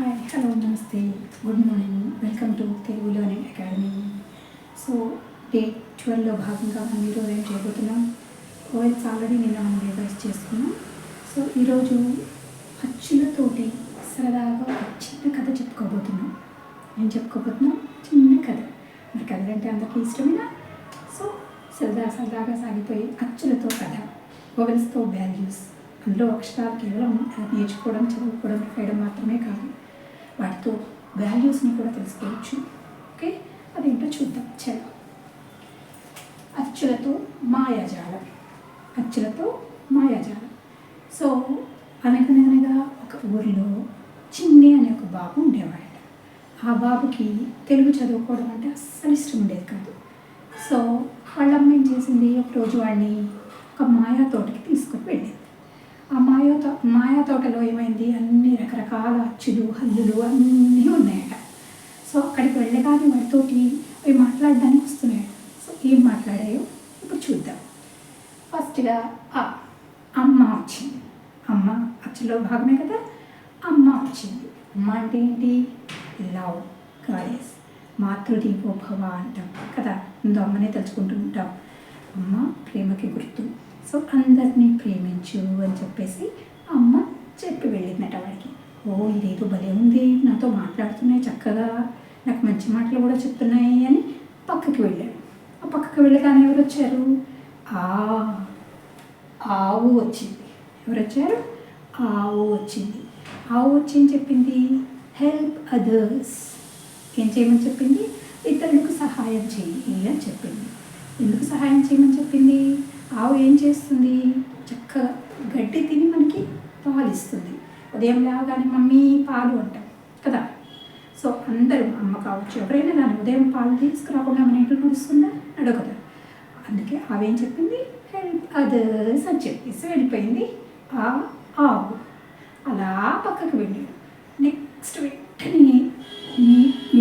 Hi hello నమస్తే good morning welcome to Telugu learning academy. So day 12లో భాగంగా మనం ఈరోజు ఏం చేయబోతున్నాం? ఓఎల్స్ ఆల్రెడీ నిన్న మనం రివైజ్ చేసుకున్నాం. సో ఈరోజు అచ్చులతోటి సరదాగా ఒక చిన్న కథ చెప్పుకోబోతున్నాం. ఏం చెప్పుకోబోతున్నాం? చిన్న కథ. మరి కథలు అంటే అందరికీ ఇష్టమేనా? సో సరదాగా సాగిపోయి అచ్చులతో కథ, ఓవెల్స్తో వాల్యూస్. అందులో అక్షరాలు కేవలం నేర్చుకోవడం, చదువుకోవడం, రాయడం మాత్రమే కాదు, వాటితో వాల్యూస్ని కూడా తెలుసుకోవచ్చు. ఓకే, అదేంటో చూద్దాం. చలో. అచ్చులతో మాయాజాలం. అచ్చులతో మాయాజాలం. సో అనగనగా ఒక ఊరిలో చిన్ని అనే ఒక బాబు ఉండేవాడట. ఆ బాబుకి తెలుగు చదువుకోవడం అంటే అస్సలు ఇష్టం ఉండేది కాదు. సో వాళ్ళమ్మ ఏం చేసింది, ఒకరోజు వాడిని ఒక మాయా తోటకి తీసుకొని వెళ్ళింది. ఆ మాయా తోటలో ఏమైంది, అన్ని రకరకాల అచ్చులు, హల్లులు అన్నీ ఉన్నాయట. సో అక్కడికి వెళ్ళగానే వాటితోటి అవి మాట్లాడడానికి వస్తున్నాయట. సో ఏం మాట్లాడాయో ఇప్పుడు చూద్దాం. ఫస్ట్గా అమ్మ వచ్చింది. అమ్మ అచ్చులో భాగమే కదా. అమ్మ వచ్చింది. అమ్మ అంటే ఏంటి? లవ్, గాడెస్, మాతృదీపోభవ అంటాం కదా. ముందు అమ్మనే తలుచుకుంటూ ఉంటాం. అమ్మ ప్రేమకి గుర్తు. సో అందరినీ ప్రేమించు అని చెప్పేసి అమ్మ చెప్పి వెళ్ళిందట వాడికి. ఓ ఇదేదో భలే ఉంది, నాతో మాట్లాడుతున్నాయి చక్కగా, నాకు మంచి మాటలు కూడా చెప్తున్నాయి అని పక్కకి వెళ్ళాడు. ఆ పక్కకి వెళ్ళగానే ఎవరు వచ్చారు? ఆవు వచ్చింది. ఎవరు వచ్చారు? ఆవు వచ్చింది. ఆవు వచ్చి ఏం చెప్పింది? Help others. ఏం చేయమని చెప్పింది? ఇతరులకు సహాయం చెయ్యి అని చెప్పింది. ఎందుకు సహాయం చేయమని చెప్పింది? ఆవు ఏం చేస్తుంది? చక్కగా గడ్డి తిని మనకి పాలు ఇస్తుంది. ఉదయం లేవగానే మమ్మీ పాలు అంటాం కదా. సో అందరూ, అమ్మ కావచ్చు ఎవరైనా కానీ, ఉదయం పాలు తీసుకురాకుండా మన ఇంట్లో నడుస్తుందా? నడవదా. అందుకే ఆవేం చెప్పింది? హెల్ప్ అదర్స్ అని చెప్పేసి వెళ్ళిపోయింది ఆ ఆవు. అలా పక్కకు వెళ్ళాడు. నెక్స్ట్ వెంటనే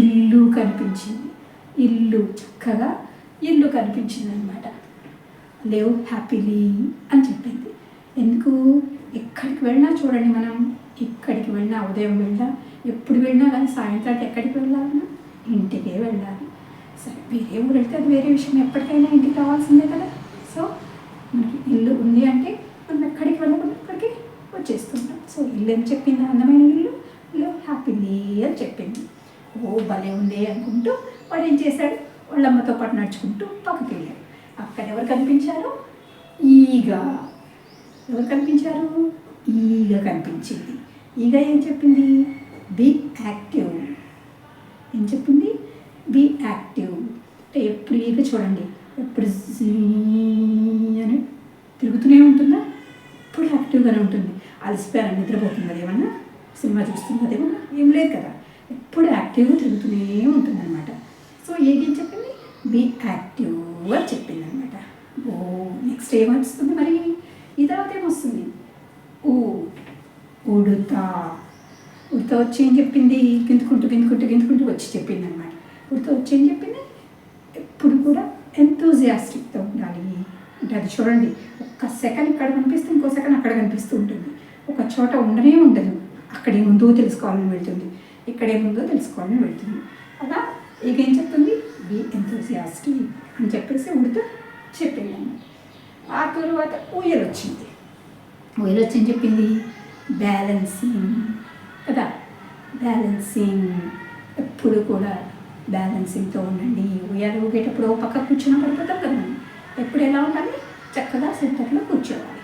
ఇల్లు కనిపించింది. ఇల్లు చక్కగా ఇల్లు కనిపించింది అనమాట. లివ్ హ్యాపీలీ అని చెప్పింది. ఎందుకు? ఎక్కడికి వెళ్ళినా చూడండి, మనం ఎక్కడికి వెళ్ళినా, ఉదయం వెళ్ళినా, ఎప్పుడు వెళ్ళినా కానీ సాయంత్రానికి ఎక్కడికి వెళ్ళాలన్నా ఇంటికే వెళ్ళాలి. సరే వేరే ఊరు వెళ్తే అది వేరే విషయం, ఎప్పటికైనా ఇంటికి రావాల్సిందే కదా. సో మనకి ఇల్లు ఉంది అంటే మనం ఎక్కడికి వెళ్ళకుండా ఇక్కడికి వచ్చేస్తుంటాం. సో ఇల్లు ఏం చెప్పింది? అందమైన ఇల్లు, లివ్ హ్యాపీలీ అని చెప్పింది. ఓ భలే ఉంది అనుకుంటూ వాడు ఏం చేశాడు? వాళ్ళమ్మతో పాటు నడుచుకుంటూ పక్కకి వెళ్ళాడు. అక్కడ ఎవరు కనిపించారు? ఈగ. ఎవరు కనిపించారు? ఈగ కనిపించింది. ఈగ ఏం చెప్పింది? Be active. ఏం చెప్పింది? Be active. అంటే ఎప్పుడు ఈగ చూడండి, ఎప్పుడు అని తిరుగుతూనే ఉంటుందా? ఎప్పుడు యాక్టివ్గానే ఉంటుంది. అలసిపోయారని నిద్రపోతుంది అదేమన్నా, సినిమా చూస్తుంది అదేమన్నా, ఏం లేదు కదా. ఎప్పుడు యాక్టివ్గా తిరుగుతూనే ఉంటుంది అనమాట. సో ఏం చెప్పింది? బీ యాక్టివ్ అని చెప్పింది అనమాట. ఓ నెక్స్ట్ ఏమొస్తుంది మరి? ఈ తర్వాత ఏమొస్తుంది? ఉడుతా. ఉడత వచ్చి ఏం చెప్పింది? గింతుకుంటూ వచ్చి చెప్పింది అనమాట. ఉడత వచ్చి ఏం చెప్పింది? ఎప్పుడు కూడా ఎంతూజియాస్టిక్తో ఉండాలి. అంటే అది చూడండి, ఒక్క సెకండ్ ఇక్కడ కనిపిస్తే ఇంకో సెకండ్ అక్కడ కనిపిస్తూ ఉంటుంది. ఒక చోట ఉండనే ఉండదు. అక్కడేముందో తెలుసుకోవాలని వెళ్తుంది, ఇక్కడేముందో తెలుసుకోవాలని వెళ్తుంది. అలా ఇక ఏం చెప్తుంది? బీ ఎంతూజియాస్టిక్ అని చెప్పేసి ఉడత చెప్పింది అన్నమాట. ఆ తరువాత ఊయలు వచ్చింది. ఊయలు వచ్చి ఏం చెప్పింది? బ్యాలెన్సింగ్ కదా. బ్యాలెన్సింగ్, ఎప్పుడు కూడా బ్యాలెన్సింగ్తో ఉండండి. ఉయ్యాలు ఊగేటప్పుడు పక్క కూర్చున్నా పడిపోతాం కదా మనం. ఎప్పుడు ఎలా ఉండాలి? చక్కగా సెంటర్లో కూర్చోవాలి.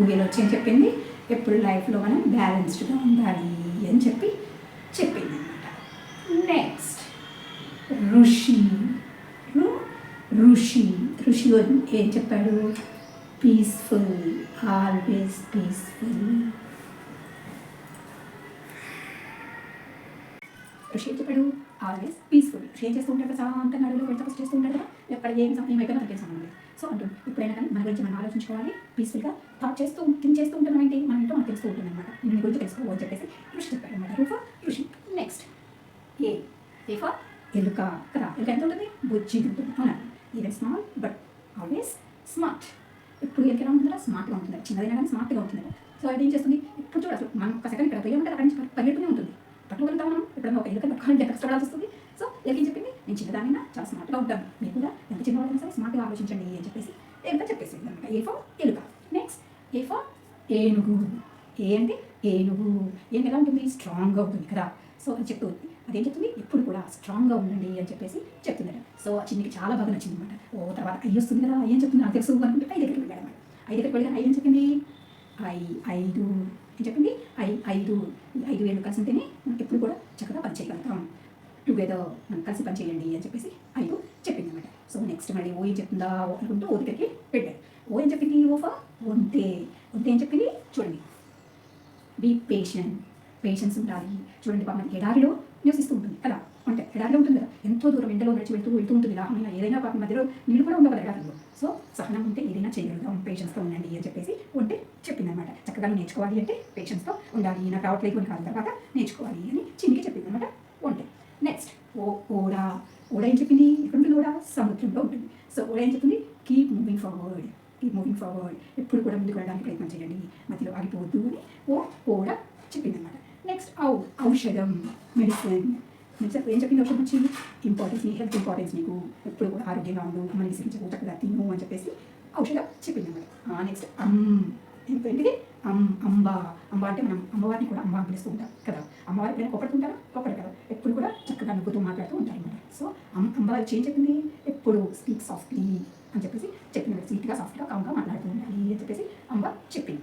ఊయలు వచ్చి ఏం చెప్పింది? ఎప్పుడు లైఫ్లో మనం బ్యాలెన్స్డ్గా ఉండాలి అని చెప్పింది అనమాట. నెక్స్ట్ ఋషి. ఋషి ఏం చెప్పాడు? Peaceful, always peaceful. ఋషి ఏం చెప్పాడు? Always peaceful. ఋషి ఏం చేస్తూ ఉంటాడు? ప్రశాంతంగా అడుగులో పెడతా చేస్తూ ఉంటాడు కదా. ఎక్కడ ఏమైపోయినా తగ్గేసి సంబంధం. సో అంటుంది ఎప్పుడైనా కానీ మన గురించి మనం ఆలోచించుకోవాలి, పీస్ఫుల్గా థింక్ చేస్తూ ఉంటాం. ఏంటి మన ఇంట్లో మనకు తెలుస్తూ ఉంటుంది అనమాట. నేను నీ గురించి తెలుసుకో అని చెప్పేసి ఋషి చెప్పాడు అనమాట. ఋషి. నెక్స్ట్ ఏ ఫర్ ఎలుక కదా. ఎలుక ఎంత ఉంటుంది? బుజ్జి ఉంటుంది. అవునా? Even small but always smart. ఎప్పుడు ఎలుక ఎలా ఉంటుందా? స్మార్ట్గా ఉంటుంది. చిన్నదైనా కానీ స్మార్ట్గా ఉంటుంది. సో అది ఏం చేస్తుంది? ఇప్పుడు చూడ అసలు మనం ఒక సెకండ్ ఇక్కడ పోయి ఉంటే అక్కడి నుంచి పరిగెడుతూనే ఉంటుంది. పట్టుకోగలుగుతుంది చాలా స్మార్ట్గా ఉంటాను. మీరు కూడా ఎంత చిన్నవాళ్ళైనా సరే స్మార్ట్గా ఆలోచించండి అని చెప్పేసి ఎలుక చెప్పేసింది అనమాట. ఏ ఫర్ ఎలుక. నెక్స్ట్ ఏ ఫర్ ఏనుగు. ఏ అంటే ఏనుగు. ఏం ఎలా ఉంటుంది? స్ట్రాంగ్గా ఉంటుంది కదా. సో అని చెప్తుంది. అదేం చెప్తుంది? ఎప్పుడు కూడా స్ట్రాంగ్గా ఉండండి అని చెప్పేసి చెప్తుందట. సో చిన్నికి చాలా బాగా నచ్చింది అనమాట. ఓ తర్వాత ఐ వస్తుంది కదా, ఏం చెప్తుంది నాకు తెలుసు అనుకుంటే ఐ దగ్గరికి వెళ్ళాడు అనమాట. ఐ దగ్గరికి వెళ్ళాను. ఐ ఏం చెప్పింది? ఐదు ఏం చెప్పింది? ఐదు. ఈ 5 వేలు కలిసి ఉంటేనే మనం ఎప్పుడు కూడా చక్కగా పని చేయగలుగుతాం. టుగెదర్ మనం కలిసి పని చేయండి అని చెప్పేసి 5 చెప్పింది అనమాట. సో నెక్స్ట్ మళ్ళీ ఓ ఏం చెప్తుందా అనుకుంటూ ఓ దగ్గరికి వెళ్ళాడు. ఓ ఏం చెప్పింది? ఓ ఫర్ ఒంటే. ఒంటే ఏం చెప్పింది? చూడండి, బీ పేషెంట్. పేషెన్స్ ఉండాలి. చూడండి పాపం ఎడారిలో నివసిస్తూ ఉంటుంది కదా. అంటే ఎడారిలో ఉంటుంది కదా, ఎంతో దూరం ఎండలో నడిచి వెళ్తూ ఉంటుంది. రాహమైన ఏదైనా పాపం మధ్యలో నీళ్ళు కూడా ఉండవు ఎడారిలో. సో సహనం ఉంటే ఏదైనా చేయగలుగుతాం, పేషెన్స్తో ఉండండి అని చెప్పేసి ఉంటే చెప్పింది అనమాట. చక్కగా నేర్చుకోవాలి అంటే పేషెన్స్తో ఉండాలి, నాకు రావట్లేదు కొన్ని కాలం తర్వాత నేర్చుకోవాలి అని చిన్నికి చెప్పింది అనమాట ఉంటే. నెక్స్ట్ ఓడా. ఓడా ఏం చెప్పింది? ఎక్కడ ఉంటుంది ఓడా? సముద్రంలో ఉంటుంది. సో ఓడా ఏం చెప్తుంది? Keep moving forward. Keep moving forward. ఎప్పుడు కూడా ముందుకు వెళ్ళడానికి ప్రయత్నం చేయండి, మధ్యలో ఆగిపోవద్దు అని ఓడా చెప్పింది అనమాట. నెక్స్ట్ ఔషధం, మెడిసిన్. ఏం చెప్పింది? ఔషధం వచ్చి ఇంపార్టెన్స్, నీ హెల్త్ ఇంపార్టెన్స్, నీకు ఎప్పుడు కూడా ఆరోగ్యంగా ఉండు, అమ్మని విసిరించకు, చక్కగా తిను అని చెప్పేసి ఔషధం చెప్పింది అనమాట. నెక్స్ట్ ఏంటిది? అంబ. అంబ అంటే మనం అమ్మవారిని కూడా అమ్మ అని పిలుస్తూ ఉంటాం కదా. అమ్మవారి ఎప్పుడైనా కొప్పడుతుంటారా? కొప్పడు కదా, ఎప్పుడు కూడా చక్కగా నవ్వుతూ మాట్లాడుతూ ఉంటారు అనమాట. సో అంబ వచ్చి ఏం చెప్పింది? ఎప్పుడు స్పీక్ సాఫ్ట్లీ అని చెప్పేసి చెప్పింది. స్వీట్గా సాఫ్ట్గా కామ్గా మాట్లాడుతూ ఉండాలి అని చెప్పేసి అంబ చెప్పింది.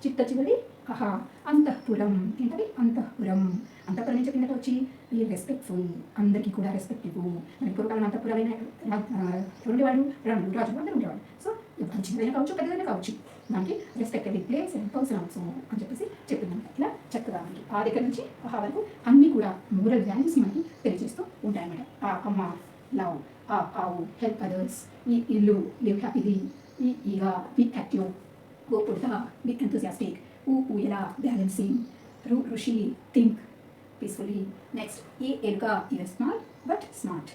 చిట్ట చివరి అంతఃపురం. ఏంటది? అంతఃపురం. అంతఃపురం ఏం చెప్పిందట వచ్చి? ఈ రెస్పెక్ట్ఫుల్, అందరికీ కూడా రెస్పెక్ట్ ఇవ్వు. మన పూర్వకాలం అంతఃపురాలైన ఉండేవాళ్ళు, రాజు అందరూ ఉండేవాళ్ళు. సో చిన్నదైనా కావచ్చు, పెద్దదైనా కావచ్చు, మనకి respect every place and person also అని చెప్పేసి చెప్పిందన్నమాట. ఇలా చక్కగా మనకి ఆ దగ్గర నుంచి ఆ వరకు అన్నీ కూడా మోరల్ వాల్యూస్ మనకి తెలియజేస్తూ ఉంటాయన్నమాట. ఆ అమ్మ, లవ్, ఆవు, హెల్ప్ అదర్స్, ఈ ఇల్లు, లివ్ హ్యాపీలీ, ఈ ఈగ, బీ యాక్టివ్, గో పుడతా, బీ ఎంతూసియాస్టిక్, ఊయల, బ్యాలెన్సింగ్, ఋషి, థింక్ పీస్ఫుల్లీ. నెక్స్ట్ ఈ ఎలుక ఈజ్ స్మాల్ బట్ స్మార్ట్.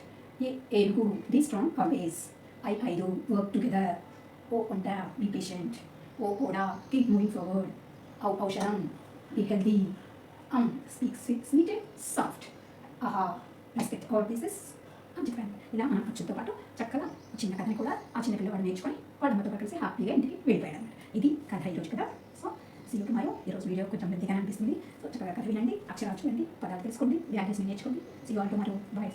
ఈ ఏనుగు బీ స్ట్రాంగ్ ఆల్వేస్. ఐదు వర్క్ టుగెదర్. ఓ వంట బీ పేషెంట్. ఓడా కీప్ మూవింగ్ ఫార్వర్డ్. ఔషధం be healthy. Speak sweet and soft. Respect all places అని చెప్పాను. ఇలా మనం అచ్చుతో పాటు చక్కగా చిన్న కథని కూడా ఆ చిన్న పిల్లవాడు నేర్చుకొని వాడు అమ్మతో కలిసి హ్యాపీగా ఇంటికి వెళ్ళిపోయాడు అనమాట. ఇది కథ ఈరోజు కదా. So see you tomorrow. ఈరోజు వీడియో కొంచెం పెద్దగా అనిపిస్తుంది. సో చక్కగా కథ వినండి, అక్షరాలు చూడండి, పదాలు తెలుసుకోండి, వాల్యూస్ని నేర్చుకోండి. See you all tomorrow. Bye.